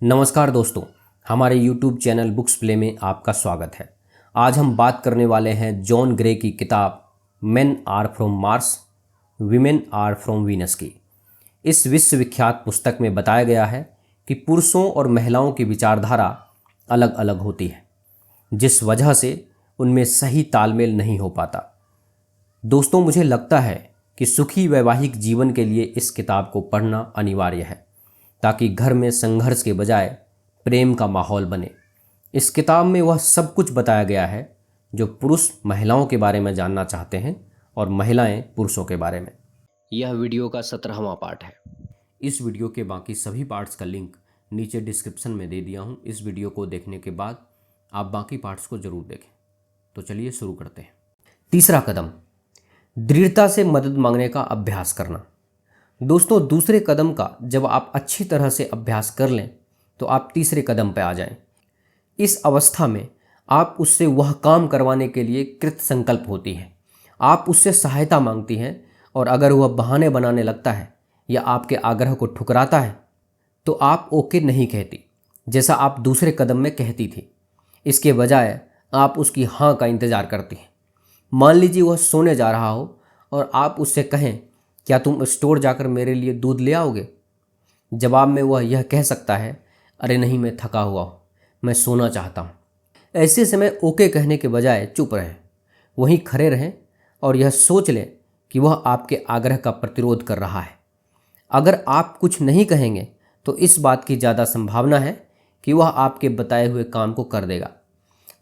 नमस्कार दोस्तों, हमारे YouTube चैनल बुक्स प्ले में आपका स्वागत है। आज हम बात करने वाले हैं जॉन ग्रे की किताब men are from Mars, women are from Venus की। इस विश्वविख्यात पुस्तक में बताया गया है कि पुरुषों और महिलाओं की विचारधारा अलग अलग होती है, जिस वजह से उनमें सही तालमेल नहीं हो पाता। दोस्तों, मुझे लगता है कि सुखी वैवाहिक जीवन के लिए इस किताब को पढ़ना अनिवार्य है, ताकि घर में संघर्ष के बजाय प्रेम का माहौल बने। इस किताब में वह सब कुछ बताया गया है जो पुरुष महिलाओं के बारे में जानना चाहते हैं और महिलाएं पुरुषों के बारे में। यह वीडियो का 17वां पार्ट है। इस वीडियो के बाकी सभी पार्ट्स का लिंक नीचे डिस्क्रिप्शन में दे दिया हूँ। इस वीडियो को देखने के बाद आप बाकी पार्ट्स को ज़रूर देखें। तो चलिए शुरू करते हैं। तीसरा कदम, दृढ़ता से मदद मांगने का अभ्यास करना। दोस्तों, दूसरे कदम का जब आप अच्छी तरह से अभ्यास कर लें तो आप तीसरे कदम पर आ जाएं। इस अवस्था में आप उससे वह काम करवाने के लिए कृत संकल्प होती हैं। आप उससे सहायता मांगती हैं और अगर वह बहाने बनाने लगता है या आपके आग्रह को ठुकराता है तो आप ओके नहीं कहती, जैसा आप दूसरे कदम में कहती थी। इसके बजाय आप उसकी हाँ का इंतज़ार करती हैं। मान लीजिए वह सोने जा रहा हो और आप उससे कहें, क्या तुम स्टोर जाकर मेरे लिए दूध ले आओगे? जवाब में वह यह कह सकता है, अरे नहीं, मैं थका हुआ हूँ, मैं सोना चाहता हूँ। ऐसे समय ओके कहने के बजाय चुप रहें, वहीं खड़े रहें और यह सोच लें कि वह आपके आग्रह का प्रतिरोध कर रहा है। अगर आप कुछ नहीं कहेंगे तो इस बात की ज़्यादा संभावना है कि वह आपके बताए हुए काम को कर देगा।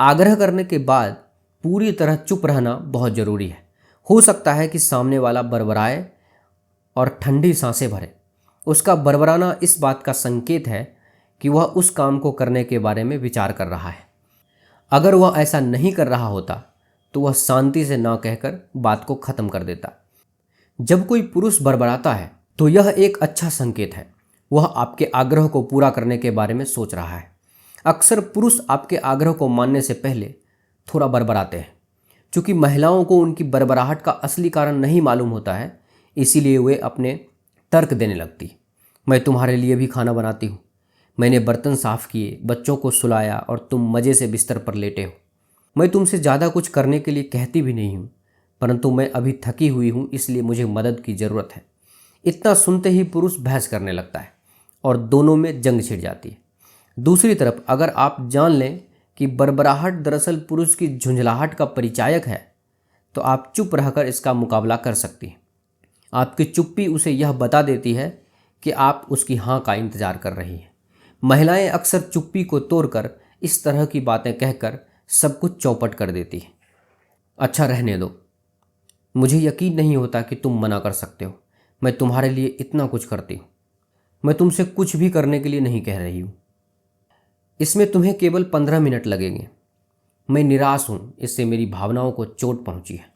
आग्रह करने के बाद पूरी तरह चुप रहना बहुत ज़रूरी है। हो सकता है कि सामने वाला बड़बड़ाए और ठंडी सांसें भरे। उसका बड़बड़ाना इस बात का संकेत है कि वह उस काम को करने के बारे में विचार कर रहा है। अगर वह ऐसा नहीं कर रहा होता तो वह शांति से ना कहकर बात को ख़त्म कर देता। जब कोई पुरुष बड़बड़ाता है तो यह एक अच्छा संकेत है, वह आपके आग्रह को पूरा करने के बारे में सोच रहा है। अक्सर पुरुष आपके आग्रह को मानने से पहले थोड़ा बड़बड़ाते हैं। चूँकि महिलाओं को उनकी बड़बड़ाहट का असली कारण नहीं मालूम होता है, इसीलिए वे अपने तर्क देने लगती। मैं तुम्हारे लिए भी खाना बनाती हूँ, मैंने बर्तन साफ़ किए, बच्चों को सुलाया और तुम मज़े से बिस्तर पर लेटे हो। मैं तुमसे ज़्यादा कुछ करने के लिए कहती भी नहीं हूँ, परंतु मैं अभी थकी हुई हूँ, इसलिए मुझे मदद की ज़रूरत है। इतना सुनते ही पुरुष बहस करने लगता है और दोनों में जंग छिड़ जाती है। दूसरी तरफ अगर आप जान लें कि बड़बड़ाहट दरअसल पुरुष की झुंझलाहट का परिचायक है तो आप चुप रहकर इसका मुकाबला कर सकती हैं। आपकी चुप्पी उसे यह बता देती है कि आप उसकी हाँ का इंतज़ार कर रही हैं। महिलाएं अक्सर चुप्पी को तोड़कर इस तरह की बातें कहकर सब कुछ चौपट कर देती हैं। अच्छा, रहने दो, मुझे यकीन नहीं होता कि तुम मना कर सकते हो। मैं तुम्हारे लिए इतना कुछ करती हूँ, मैं तुमसे कुछ भी करने के लिए नहीं कह रही हूँ। इसमें तुम्हें केवल 15 मिनट लगेंगे। मैं निराश हूँ, इससे मेरी भावनाओं को चोट पहुँची है।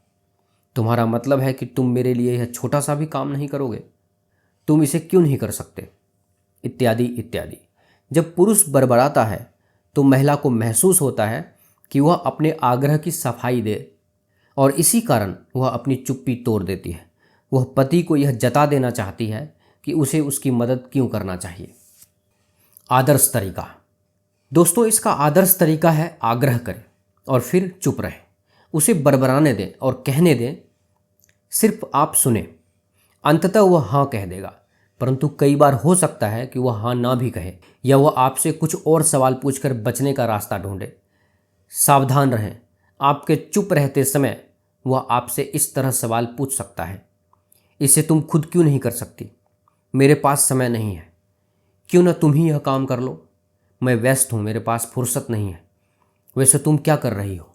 तुम्हारा मतलब है कि तुम मेरे लिए यह छोटा सा भी काम नहीं करोगे? तुम इसे क्यों नहीं कर सकते? इत्यादि इत्यादि। जब पुरुष बड़बड़ाता है तो महिला को महसूस होता है कि वह अपने आग्रह की सफाई दे और इसी कारण वह अपनी चुप्पी तोड़ देती है। वह पति को यह जता देना चाहती है कि उसे उसकी मदद क्यों करना चाहिए। आदर्श तरीका। दोस्तों, इसका आदर्श तरीका है आग्रह करें और फिर चुप रहें। उसे बड़बड़ाने दें और कहने दें, सिर्फ आप सुने। अंततः वह हाँ कह देगा, परंतु कई बार हो सकता है कि वह हाँ ना भी कहे या वह आपसे कुछ और सवाल पूछकर बचने का रास्ता ढूंढे। सावधान रहें, आपके चुप रहते समय वह आपसे इस तरह सवाल पूछ सकता है, इसे तुम खुद क्यों नहीं कर सकती? मेरे पास समय नहीं है, क्यों ना तुम ही यह काम कर लो? मैं व्यस्त हूँ, मेरे पास फुर्सत नहीं है। वैसे तुम क्या कर रही हो?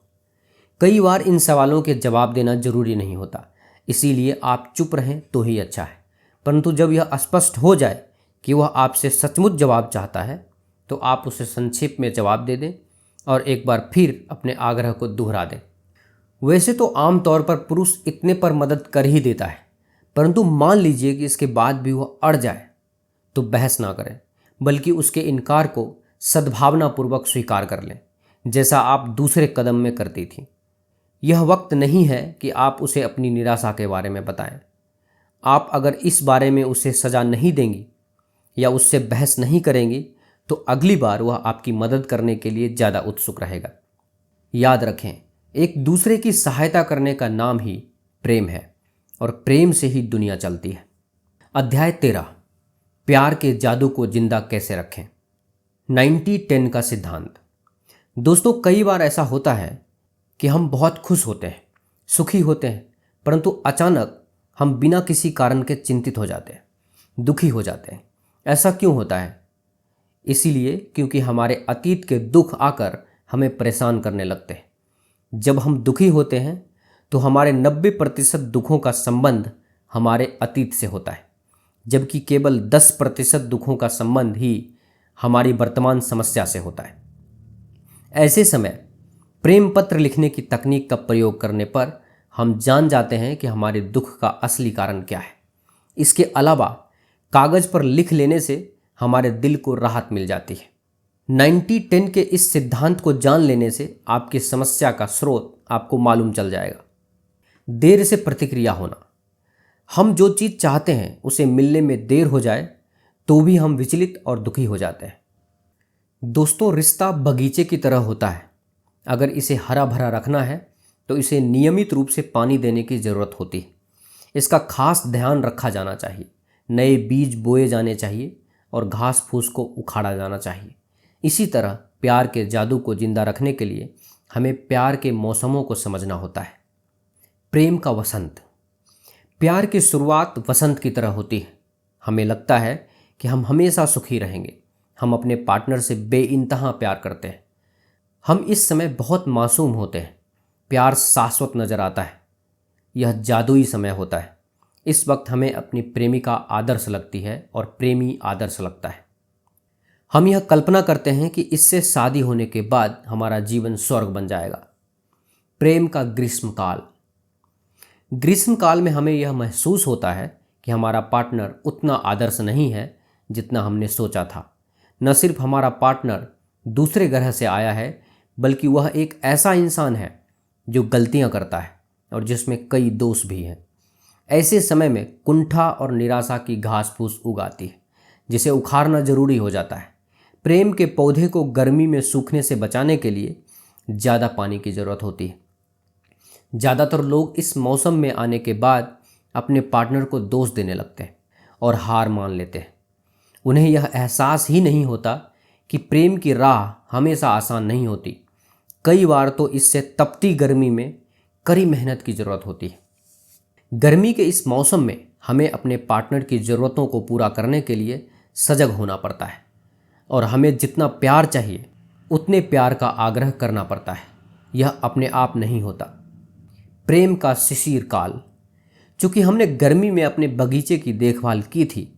कई बार इन सवालों के जवाब देना जरूरी नहीं होता, इसीलिए आप चुप रहें तो ही अच्छा है। परंतु जब यह स्पष्ट हो जाए कि वह आपसे सचमुच जवाब चाहता है तो आप उसे संक्षेप में जवाब दे दें और एक बार फिर अपने आग्रह को दोहरा दें। वैसे तो आमतौर पर पुरुष इतने पर मदद कर ही देता है, परंतु मान लीजिए कि इसके बाद भी वह अड़ जाए तो बहस ना करें, बल्कि उसके इनकार को सद्भावनापूर्वक स्वीकार कर लें, जैसा आप दूसरे कदम में करती थी। यह वक्त नहीं है कि आप उसे अपनी निराशा के बारे में बताएं। आप अगर इस बारे में उसे सज़ा नहीं देंगी या उससे बहस नहीं करेंगी तो अगली बार वह आपकी मदद करने के लिए ज़्यादा उत्सुक रहेगा। याद रखें, एक दूसरे की सहायता करने का नाम ही प्रेम है और प्रेम से ही दुनिया चलती है। अध्याय 13, प्यार के जादू को जिंदा कैसे रखें। 90-10 का सिद्धांत। दोस्तों, कई बार ऐसा होता है कि हम बहुत खुश होते हैं, सुखी होते हैं, परंतु अचानक हम बिना किसी कारण के चिंतित हो जाते हैं, दुखी हो जाते हैं। ऐसा क्यों होता है? इसीलिए क्योंकि हमारे अतीत के दुख आकर हमें परेशान करने लगते हैं। जब हम दुखी होते हैं तो हमारे 90% दुखों का संबंध हमारे अतीत से होता है, जबकि केवल 10% दुखों का संबंध ही हमारी वर्तमान समस्या से होता है। ऐसे समय प्रेम पत्र लिखने की तकनीक का प्रयोग करने पर हम जान जाते हैं कि हमारे दुख का असली कारण क्या है। इसके अलावा कागज पर लिख लेने से हमारे दिल को राहत मिल जाती है। 90-10 के इस सिद्धांत को जान लेने से आपकी समस्या का स्रोत आपको मालूम चल जाएगा। देर से प्रतिक्रिया होना। हम जो चीज़ चाहते हैं उसे मिलने में देर हो जाए तो भी हम विचलित और दुखी हो जाते हैं। दोस्तों, रिश्ता बगीचे की तरह होता है। अगर इसे हरा भरा रखना है तो इसे नियमित रूप से पानी देने की ज़रूरत होती है। इसका खास ध्यान रखा जाना चाहिए। नए बीज बोए जाने चाहिए और घास फूस को उखाड़ा जाना चाहिए। इसी तरह प्यार के जादू को जिंदा रखने के लिए हमें प्यार के मौसमों को समझना होता है। प्रेम का वसंत। प्यार की शुरुआत वसंत की तरह होती है। हमें लगता है कि हम हमेशा सुखी रहेंगे। हम अपने पार्टनर से बेइंतहा प्यार करते हैं। हम इस समय बहुत मासूम होते हैं। प्यार शाश्वत नजर आता है। यह जादुई समय होता है। इस वक्त हमें अपनी प्रेमिका आदर्श लगती है और प्रेमी आदर्श लगता है। हम यह कल्पना करते हैं कि इससे शादी होने के बाद हमारा जीवन स्वर्ग बन जाएगा। प्रेम का ग्रीष्मकाल। ग्रीष्मकाल में हमें यह महसूस होता है कि हमारा पार्टनर उतना आदर्श नहीं है जितना हमने सोचा था। न सिर्फ हमारा पार्टनर दूसरे ग्रह से आया है, बल्कि वह एक ऐसा इंसान है जो गलतियां करता है और जिसमें कई दोष भी हैं। ऐसे समय में कुंठा और निराशा की घास फूस उगाती है, जिसे उखाड़ना जरूरी हो जाता है। प्रेम के पौधे को गर्मी में सूखने से बचाने के लिए ज़्यादा पानी की ज़रूरत होती है। ज़्यादातर लोग इस मौसम में आने के बाद अपने पार्टनर को दोष देने लगते हैं और हार मान लेते हैं। उन्हें यह एहसास ही नहीं होता कि प्रेम की राह हमेशा आसान नहीं होती। कई बार तो इससे तपती गर्मी में कड़ी मेहनत की ज़रूरत होती है। गर्मी के इस मौसम में हमें अपने पार्टनर की ज़रूरतों को पूरा करने के लिए सजग होना पड़ता है और हमें जितना प्यार चाहिए उतने प्यार का आग्रह करना पड़ता है। यह अपने आप नहीं होता। प्रेम का शिशिर काल। चूँकि हमने गर्मी में अपने बगीचे की देखभाल की थी,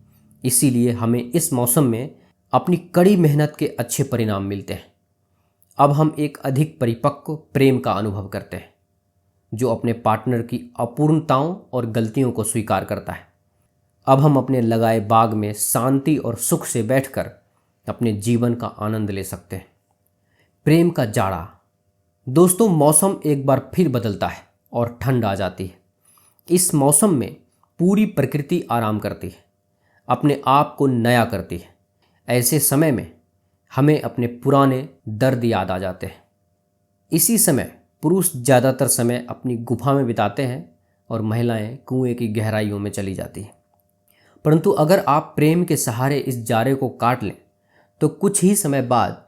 इसीलिए हमें इस मौसम में अपनी कड़ी मेहनत के अच्छे परिणाम मिलते हैं। अब हम एक अधिक परिपक्व प्रेम का अनुभव करते हैं, जो अपने पार्टनर की अपूर्णताओं और गलतियों को स्वीकार करता है। अब हम अपने लगाए बाग में शांति और सुख से बैठकर अपने जीवन का आनंद ले सकते हैं। प्रेम का जाड़ा। दोस्तों, मौसम एक बार फिर बदलता है और ठंड आ जाती है। इस मौसम में पूरी प्रकृति आराम करती है, अपने आप को नया करती है। ऐसे समय में हमें अपने पुराने दर्द याद आ जाते हैं। इसी समय पुरुष ज़्यादातर समय अपनी गुफा में बिताते हैं और महिलाएं कुएं की गहराइयों में चली जाती हैं। परंतु अगर आप प्रेम के सहारे इस जाड़े को काट लें तो कुछ ही समय बाद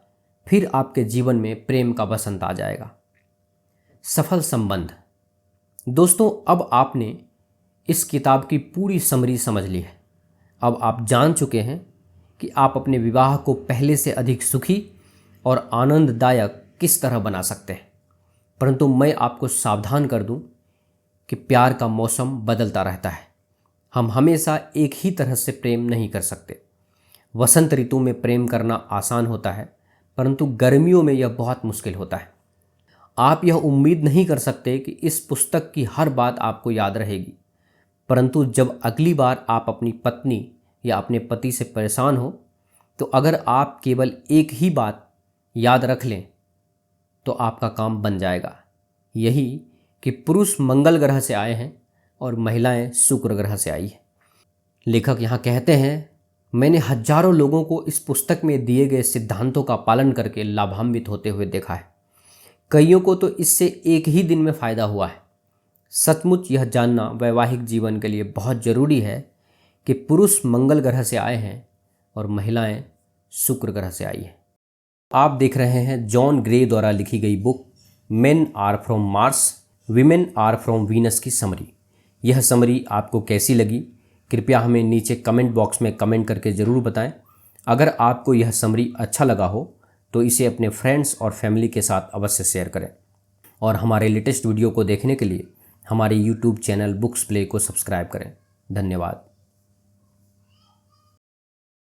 फिर आपके जीवन में प्रेम का बसंत आ जाएगा। सफल संबंध। दोस्तों, अब आपने इस किताब की पूरी समरी समझ ली है। अब आप जान चुके हैं कि आप अपने विवाह को पहले से अधिक सुखी और आनंददायक किस तरह बना सकते हैं। परंतु मैं आपको सावधान कर दूं कि प्यार का मौसम बदलता रहता है। हम हमेशा एक ही तरह से प्रेम नहीं कर सकते। वसंत ऋतु में प्रेम करना आसान होता है, परंतु गर्मियों में यह बहुत मुश्किल होता है। आप यह उम्मीद नहीं कर सकते कि इस पुस्तक की हर बात आपको याद रहेगी, परंतु जब अगली बार आप अपनी पत्नी या अपने पति से परेशान हो तो अगर आप केवल एक ही बात याद रख लें तो आपका काम बन जाएगा। यही कि पुरुष मंगल ग्रह से आए हैं और महिलाएं शुक्र ग्रह से आई हैं। लेखक यहाँ कहते हैं, मैंने हजारों लोगों को इस पुस्तक में दिए गए सिद्धांतों का पालन करके लाभान्वित होते हुए देखा है। कईयों को तो इससे एक ही दिन में फ़ायदा हुआ है। सचमुच यह जानना वैवाहिक जीवन के लिए बहुत ज़रूरी है कि पुरुष मंगल ग्रह से आए हैं और महिलाएं शुक्र ग्रह से आई हैं। आप देख रहे हैं जॉन ग्रे द्वारा लिखी गई book men are from Mars women are from Venus की समरी। यह समरी आपको कैसी लगी, कृपया हमें नीचे कमेंट बॉक्स में कमेंट करके ज़रूर बताएं। अगर आपको यह समरी अच्छा लगा हो तो इसे अपने फ्रेंड्स और फैमिली के साथ अवश्य शेयर करें और हमारे लेटेस्ट वीडियो को देखने के लिए हमारे YouTube चैनल बुक्स प्ले को सब्सक्राइब करें। धन्यवाद।